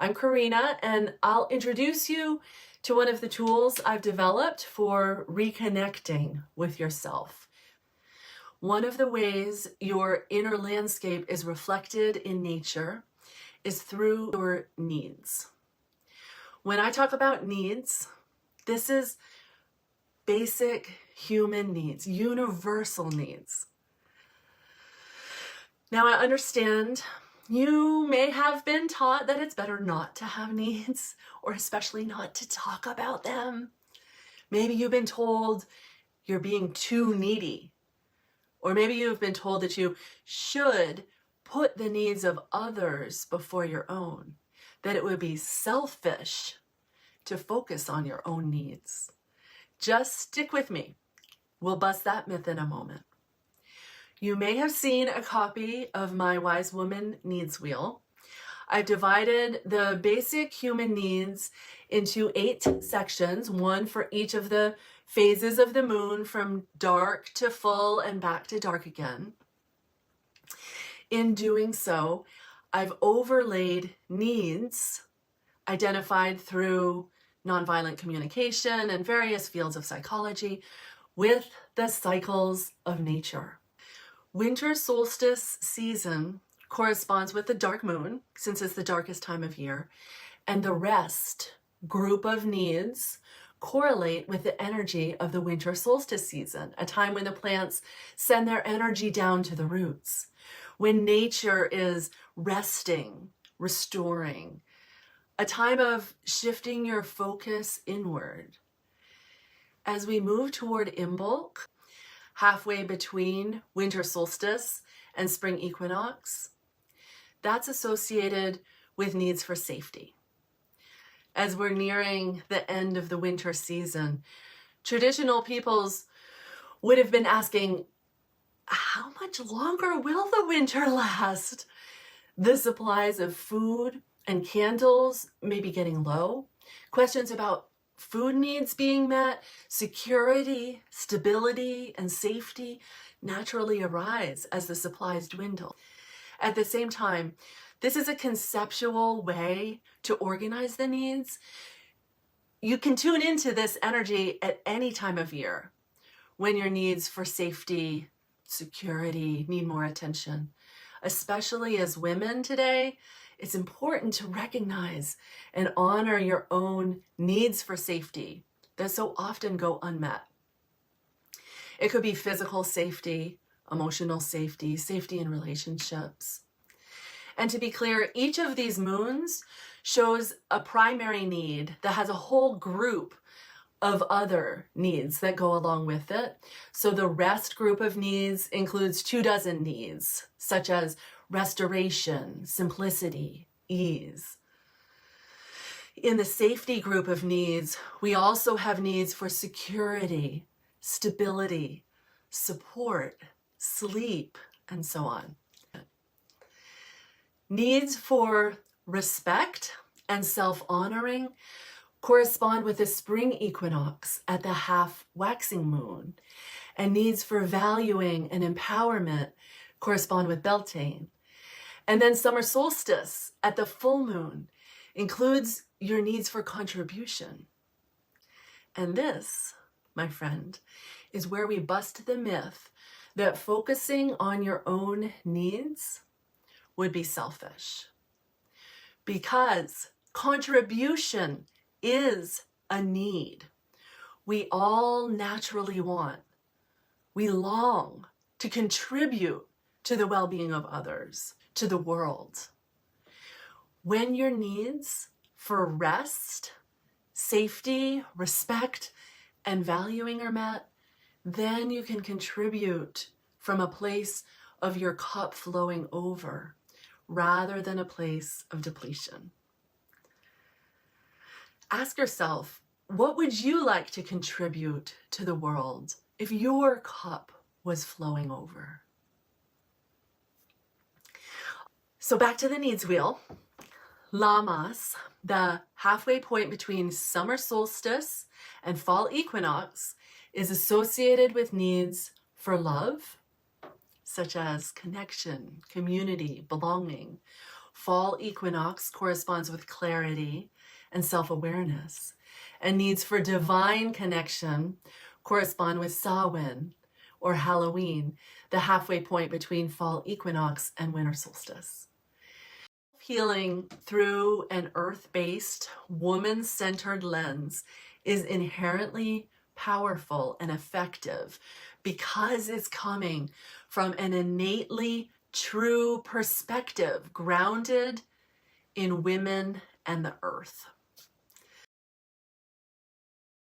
I'm Corinna, and I'll introduce you to one of the tools I've developed for reconnecting with yourself. One of the ways your inner landscape is reflected in nature is through your needs. When I talk about needs, this is basic human needs, universal needs. Now, I understand you may have been taught that it's better not to have needs, or especially not to talk about them. Maybe you've been told you're being too needy, or maybe you've been told that you should put the needs of others before your own, that it would be selfish to focus on your own needs. Just stick with me. We'll bust that myth in a moment. You may have seen a copy of my Wise Woman Needs Wheel. I've divided the basic human needs into 8 sections, one for each of the phases of the moon, from dark to full and back to dark again. In doing so, I've overlaid needs identified through nonviolent communication and various fields of psychology with the cycles of nature. Winter solstice season corresponds with the dark moon, since it's the darkest time of year, and the rest group of needs correlate with the energy of the winter solstice season, a time when the plants send their energy down to the roots, when nature is resting, restoring, a time of shifting your focus inward. As we move toward Imbolc, halfway between winter solstice and spring equinox, that's associated with needs for safety. As we're nearing the end of the winter season, traditional peoples would have been asking, how much longer will the winter last? The supplies of food and candles may be getting low. Questions about food needs being met, security, stability, and safety naturally arise as the supplies dwindle. At the same time, this is a conceptual way to organize the needs. You can tune into this energy at any time of year when your needs for safety, security need more attention. Especially as women today, it's important to recognize and honor your own needs for safety that so often go unmet. It could be physical safety, emotional safety, safety in relationships. And to be clear, each of these moons shows a primary need that has a whole group of other needs that go along with it. So the rest group of needs includes 24 needs, such as restoration, simplicity, ease. In the safety group of needs, we also have needs for security, stability, support, sleep, and so on. Needs for respect and self-honoring correspond with the spring equinox at the half waxing moon, and needs for valuing and empowerment correspond with Beltane. And then summer solstice at the full moon includes your needs for contribution. And this, my friend, is where we bust the myth that focusing on your own needs would be selfish. Because contribution is a need we all naturally want. We long to contribute to the well-being of others, to the world. When your needs for rest, safety, respect, and valuing are met, then you can contribute from a place of your cup flowing over rather than a place of depletion. Ask yourself, what would you like to contribute to the world if your cup was flowing over? So back to the needs wheel. Lammas, the halfway point between summer solstice and fall equinox, is associated with needs for love, such as connection, community, belonging, Fall equinox corresponds with clarity and self-awareness, and needs for divine connection correspond with Samhain or Halloween, the halfway point between fall equinox and winter solstice. Healing through an earth-based, woman-centered lens is inherently powerful and effective because it's coming from an innately true perspective grounded in women and the earth.